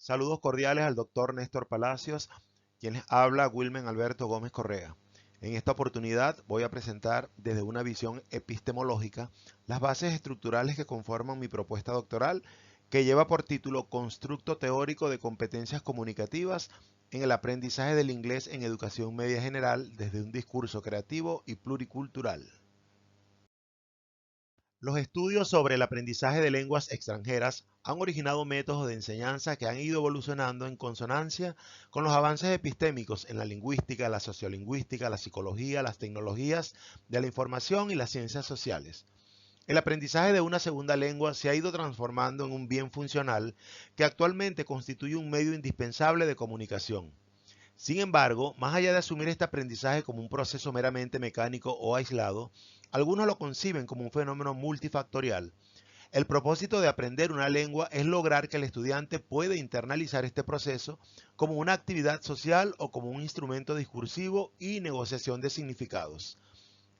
Saludos cordiales al doctor Néstor Palacios, quien les habla Wilmen Alberto Gómez Correa. En esta oportunidad voy a presentar desde una visión epistemológica las bases estructurales que conforman mi propuesta doctoral, que lleva por título Constructo teórico de competencias comunicativas en el aprendizaje del inglés en educación media general desde un discurso creativo y pluricultural. Los estudios sobre el aprendizaje de lenguas extranjeras han originado métodos de enseñanza que han ido evolucionando en consonancia con los avances epistémicos en la lingüística, la sociolingüística, la psicología, las tecnologías de la información y las ciencias sociales. El aprendizaje de una segunda lengua se ha ido transformando en un bien funcional que actualmente constituye un medio indispensable de comunicación. Sin embargo, más allá de asumir este aprendizaje como un proceso meramente mecánico o aislado, algunos lo conciben como un fenómeno multifactorial. El propósito de aprender una lengua es lograr que el estudiante pueda internalizar este proceso como una actividad social o como un instrumento discursivo y negociación de significados.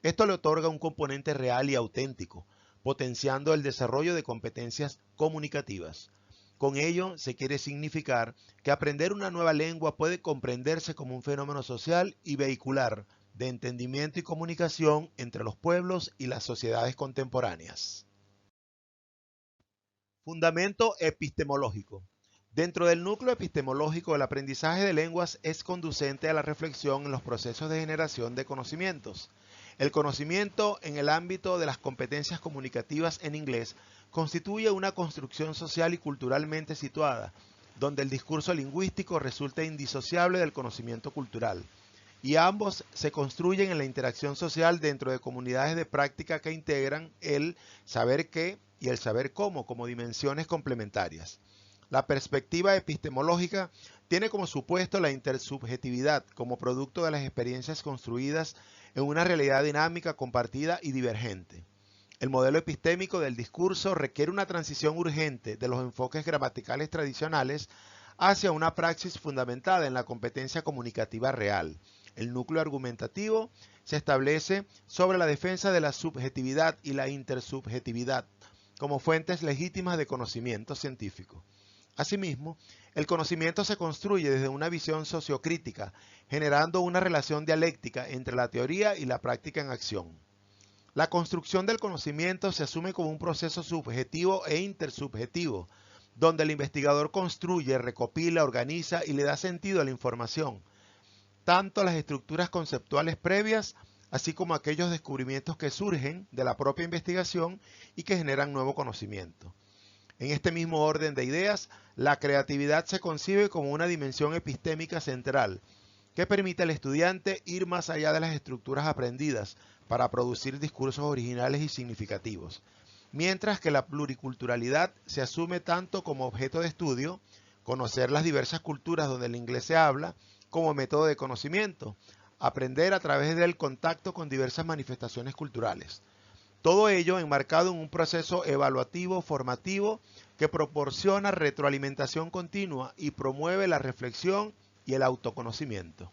Esto le otorga un componente real y auténtico, potenciando el desarrollo de competencias comunicativas. Con ello se quiere significar que aprender una nueva lengua puede comprenderse como un fenómeno social y vehicular de entendimiento y comunicación entre los pueblos y las sociedades contemporáneas. Fundamento epistemológico. Dentro del núcleo epistemológico, el aprendizaje de lenguas es conducente a la reflexión en los procesos de generación de conocimientos. El conocimiento en el ámbito de las competencias comunicativas en inglés constituye una construcción social y culturalmente situada, donde el discurso lingüístico resulta indisociable del conocimiento cultural, y ambos se construyen en la interacción social dentro de comunidades de práctica que integran el saber qué y el saber cómo como dimensiones complementarias. La perspectiva epistemológica tiene como supuesto la intersubjetividad como producto de las experiencias construidas en una realidad dinámica, compartida y divergente. El modelo epistémico del discurso requiere una transición urgente de los enfoques gramaticales tradicionales hacia una praxis fundamentada en la competencia comunicativa real. El núcleo argumentativo se establece sobre la defensa de la subjetividad y la intersubjetividad como fuentes legítimas de conocimiento científico. Asimismo, el conocimiento se construye desde una visión sociocrítica, generando una relación dialéctica entre la teoría y la práctica en acción. La construcción del conocimiento se asume como un proceso subjetivo e intersubjetivo, donde el investigador construye, recopila, organiza y le da sentido a la información, tanto las estructuras conceptuales previas, así como aquellos descubrimientos que surgen de la propia investigación y que generan nuevo conocimiento. En este mismo orden de ideas, la creatividad se concibe como una dimensión epistémica central que permite al estudiante ir más allá de las estructuras aprendidas para producir discursos originales y significativos, mientras que la pluriculturalidad se asume tanto como objeto de estudio, conocer las diversas culturas donde el inglés se habla, como método de conocimiento, aprender a través del contacto con diversas manifestaciones culturales. Todo ello enmarcado en un proceso evaluativo formativo que proporciona retroalimentación continua y promueve la reflexión y el autoconocimiento.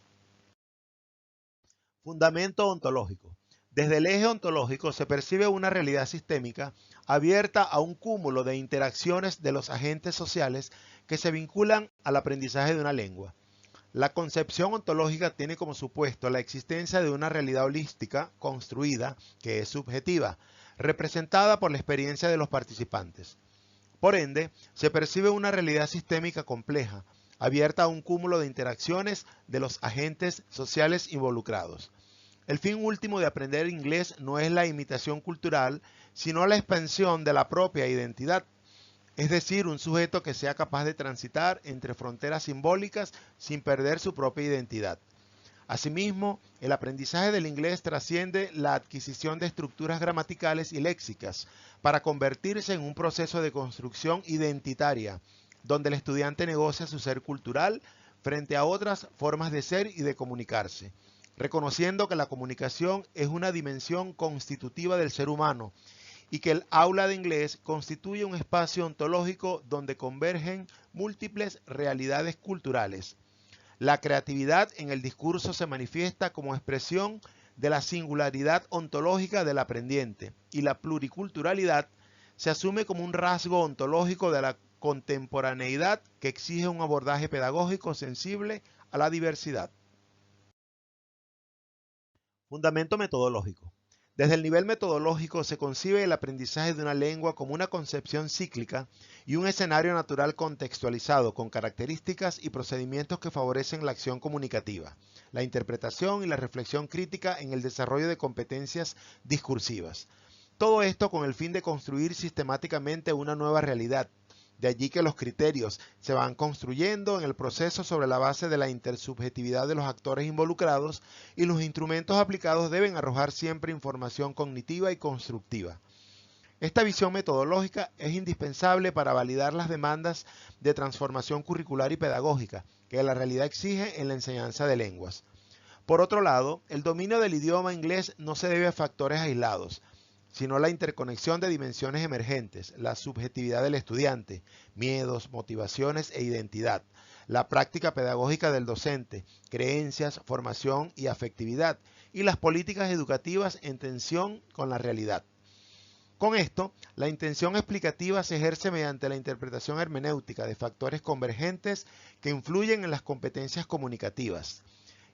Fundamento ontológico. Desde el eje ontológico se percibe una realidad sistémica abierta a un cúmulo de interacciones de los agentes sociales que se vinculan al aprendizaje de una lengua. La concepción ontológica tiene como supuesto la existencia de una realidad holística construida que es subjetiva, representada por la experiencia de los participantes. Por ende, se percibe una realidad sistémica compleja, abierta a un cúmulo de interacciones de los agentes sociales involucrados. El fin último de aprender inglés no es la imitación cultural, sino la expansión de la propia identidad, es decir, un sujeto que sea capaz de transitar entre fronteras simbólicas sin perder su propia identidad. Asimismo, el aprendizaje del inglés trasciende la adquisición de estructuras gramaticales y léxicas para convertirse en un proceso de construcción identitaria, donde el estudiante negocia su ser cultural frente a otras formas de ser y de comunicarse, reconociendo que la comunicación es una dimensión constitutiva del ser humano y que el aula de inglés constituye un espacio ontológico donde convergen múltiples realidades culturales. La creatividad en el discurso se manifiesta como expresión de la singularidad ontológica del aprendiente y la pluriculturalidad se asume como un rasgo ontológico de la contemporaneidad que exige un abordaje pedagógico sensible a la diversidad. Fundamento metodológico. Desde el nivel metodológico se concibe el aprendizaje de una lengua como una concepción cíclica y un escenario natural contextualizado con características y procedimientos que favorecen la acción comunicativa, la interpretación y la reflexión crítica en el desarrollo de competencias discursivas. Todo esto con el fin de construir sistemáticamente una nueva realidad. De allí que los criterios se van construyendo en el proceso sobre la base de la intersubjetividad de los actores involucrados y los instrumentos aplicados deben arrojar siempre información cognitiva y constructiva. Esta visión metodológica es indispensable para validar las demandas de transformación curricular y pedagógica que la realidad exige en la enseñanza de lenguas. Por otro lado, el dominio del idioma inglés no se debe a factores aislados, sino la interconexión de dimensiones emergentes, la subjetividad del estudiante, miedos, motivaciones e identidad, la práctica pedagógica del docente, creencias, formación y afectividad, y las políticas educativas en tensión con la realidad. Con esto, la intención explicativa se ejerce mediante la interpretación hermenéutica de factores convergentes que influyen en las competencias comunicativas.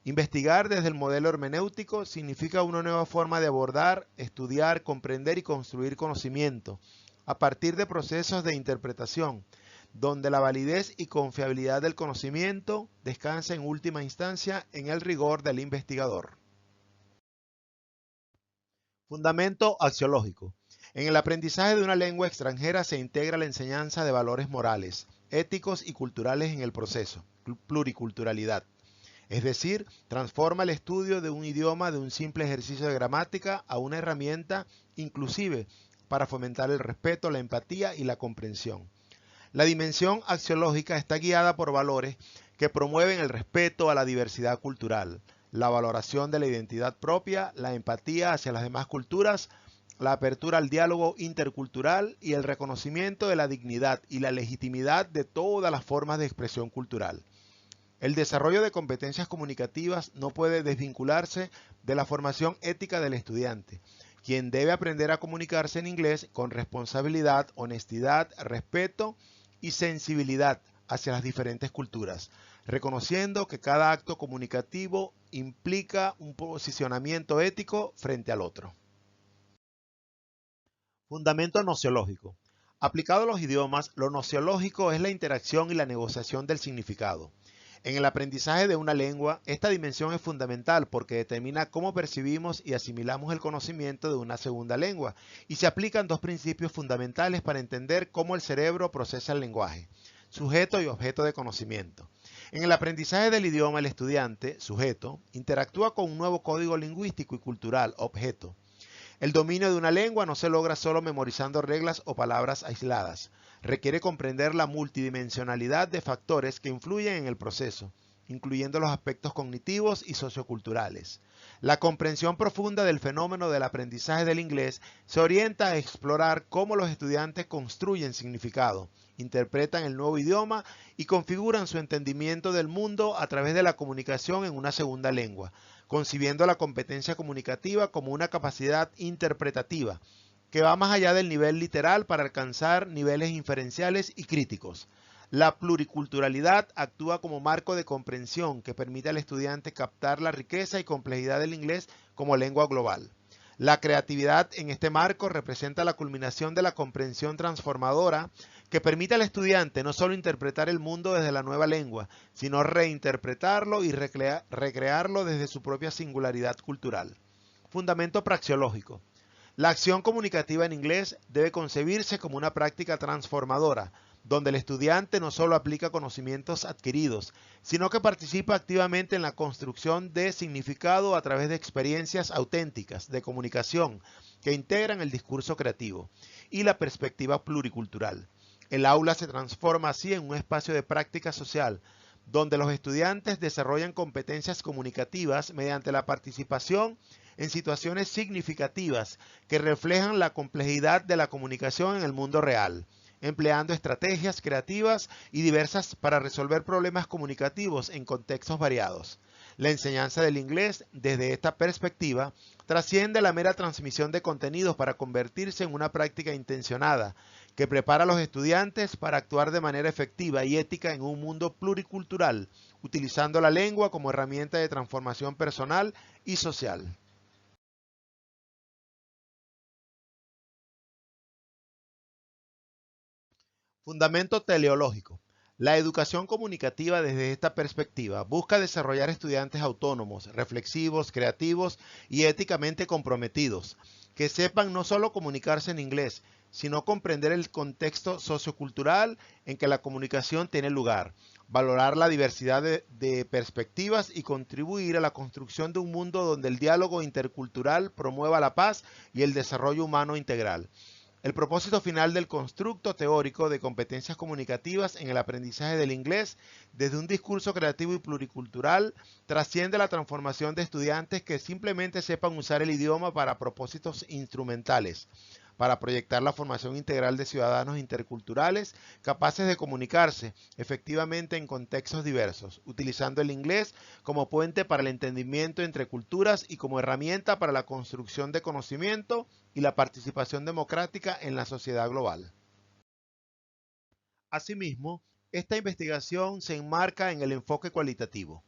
Investigar desde el modelo hermenéutico significa una nueva forma de abordar, estudiar, comprender y construir conocimiento a partir de procesos de interpretación, donde la validez y confiabilidad del conocimiento descansa en última instancia en el rigor del investigador. Fundamento axiológico. En el aprendizaje de una lengua extranjera se integra la enseñanza de valores morales, éticos y culturales en el proceso, pluriculturalidad. Es decir, transforma el estudio de un idioma de un simple ejercicio de gramática a una herramienta inclusive para fomentar el respeto, la empatía y la comprensión. La dimensión axiológica está guiada por valores que promueven el respeto a la diversidad cultural, la valoración de la identidad propia, la empatía hacia las demás culturas, la apertura al diálogo intercultural y el reconocimiento de la dignidad y la legitimidad de todas las formas de expresión cultural. El desarrollo de competencias comunicativas no puede desvincularse de la formación ética del estudiante, quien debe aprender a comunicarse en inglés con responsabilidad, honestidad, respeto y sensibilidad hacia las diferentes culturas, reconociendo que cada acto comunicativo implica un posicionamiento ético frente al otro. Fundamento nociológico. Aplicado a los idiomas, lo nociológico es la interacción y la negociación del significado. En el aprendizaje de una lengua, esta dimensión es fundamental porque determina cómo percibimos y asimilamos el conocimiento de una segunda lengua y se aplican dos principios fundamentales para entender cómo el cerebro procesa el lenguaje: sujeto y objeto de conocimiento. En el aprendizaje del idioma, el estudiante, sujeto, interactúa con un nuevo código lingüístico y cultural, objeto. El dominio de una lengua no se logra solo memorizando reglas o palabras aisladas. Requiere comprender la multidimensionalidad de factores que influyen en el proceso, incluyendo los aspectos cognitivos y socioculturales. La comprensión profunda del fenómeno del aprendizaje del inglés se orienta a explorar cómo los estudiantes construyen significado, interpretan el nuevo idioma y configuran su entendimiento del mundo a través de la comunicación en una segunda lengua, concibiendo la competencia comunicativa como una capacidad interpretativa que va más allá del nivel literal para alcanzar niveles inferenciales y críticos. La pluriculturalidad actúa como marco de comprensión que permite al estudiante captar la riqueza y complejidad del inglés como lengua global. La creatividad en este marco representa la culminación de la comprensión transformadora que permite al estudiante no solo interpretar el mundo desde la nueva lengua, sino reinterpretarlo y recrearlo desde su propia singularidad cultural. Fundamento praxeológico. La acción comunicativa en inglés debe concebirse como una práctica transformadora, donde el estudiante no solo aplica conocimientos adquiridos, sino que participa activamente en la construcción de significado a través de experiencias auténticas de comunicación que integran el discurso creativo y la perspectiva pluricultural. El aula se transforma así en un espacio de práctica social, donde los estudiantes desarrollan competencias comunicativas mediante la participación en situaciones significativas que reflejan la complejidad de la comunicación en el mundo real, empleando estrategias creativas y diversas para resolver problemas comunicativos en contextos variados. La enseñanza del inglés, desde esta perspectiva, trasciende la mera transmisión de contenidos para convertirse en una práctica intencionada que prepara a los estudiantes para actuar de manera efectiva y ética en un mundo pluricultural, utilizando la lengua como herramienta de transformación personal y social. Fundamento teleológico. La educación comunicativa desde esta perspectiva busca desarrollar estudiantes autónomos, reflexivos, creativos y éticamente comprometidos, que sepan no solo comunicarse en inglés, sino comprender el contexto sociocultural en que la comunicación tiene lugar, valorar la diversidad de perspectivas y contribuir a la construcción de un mundo donde el diálogo intercultural promueva la paz y el desarrollo humano integral. El propósito final del constructo teórico de competencias comunicativas en el aprendizaje del inglés desde un discurso creativo y pluricultural trasciende la transformación de estudiantes que simplemente sepan usar el idioma para propósitos instrumentales, para proyectar la formación integral de ciudadanos interculturales capaces de comunicarse efectivamente en contextos diversos, utilizando el inglés como puente para el entendimiento entre culturas y como herramienta para la construcción de conocimiento y la participación democrática en la sociedad global. Asimismo, esta investigación se enmarca en el enfoque cualitativo.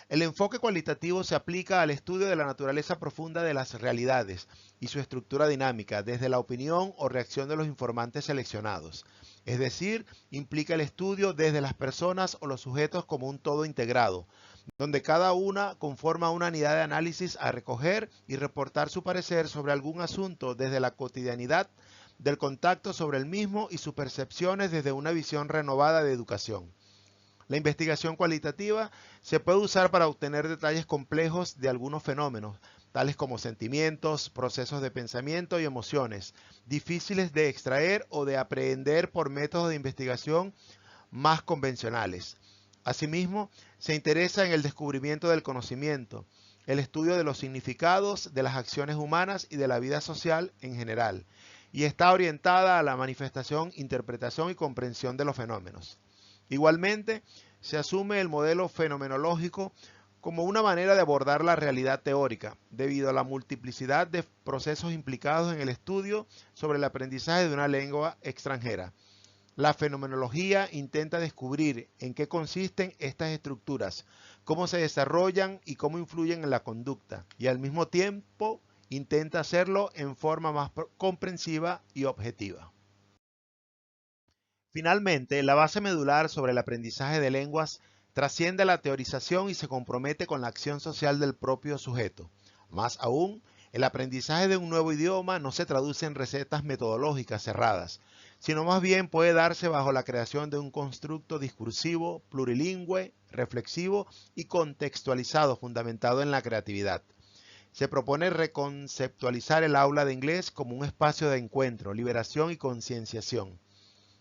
El enfoque cualitativo se aplica al estudio de la naturaleza profunda de las realidades y su estructura dinámica desde la opinión o reacción de los informantes seleccionados. Es decir, implica el estudio desde las personas o los sujetos como un todo integrado, donde cada una conforma una unidad de análisis a recoger y reportar su parecer sobre algún asunto desde la cotidianidad del contacto sobre el mismo y sus percepciones desde una visión renovada de educación. La investigación cualitativa se puede usar para obtener detalles complejos de algunos fenómenos, tales como sentimientos, procesos de pensamiento y emociones, difíciles de extraer o de aprehender por métodos de investigación más convencionales. Asimismo, se interesa en el descubrimiento del conocimiento, el estudio de los significados de las acciones humanas y de la vida social en general, y está orientada a la manifestación, interpretación y comprensión de los fenómenos. Igualmente, se asume el modelo fenomenológico como una manera de abordar la realidad teórica, debido a la multiplicidad de procesos implicados en el estudio sobre el aprendizaje de una lengua extranjera. La fenomenología intenta descubrir en qué consisten estas estructuras, cómo se desarrollan y cómo influyen en la conducta, y al mismo tiempo intenta hacerlo en forma más comprensiva y objetiva. Finalmente, la base medular sobre el aprendizaje de lenguas trasciende la teorización y se compromete con la acción social del propio sujeto. Más aún, el aprendizaje de un nuevo idioma no se traduce en recetas metodológicas cerradas, sino más bien puede darse bajo la creación de un constructo discursivo, plurilingüe, reflexivo y contextualizado fundamentado en la creatividad. Se propone reconceptualizar el aula de inglés como un espacio de encuentro, liberación y concienciación,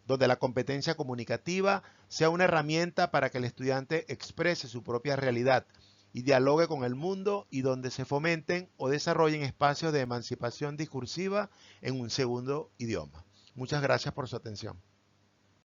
donde la competencia comunicativa sea una herramienta para que el estudiante exprese su propia realidad y dialogue con el mundo, y donde se fomenten o desarrollen espacios de emancipación discursiva en un segundo idioma. Muchas gracias por su atención.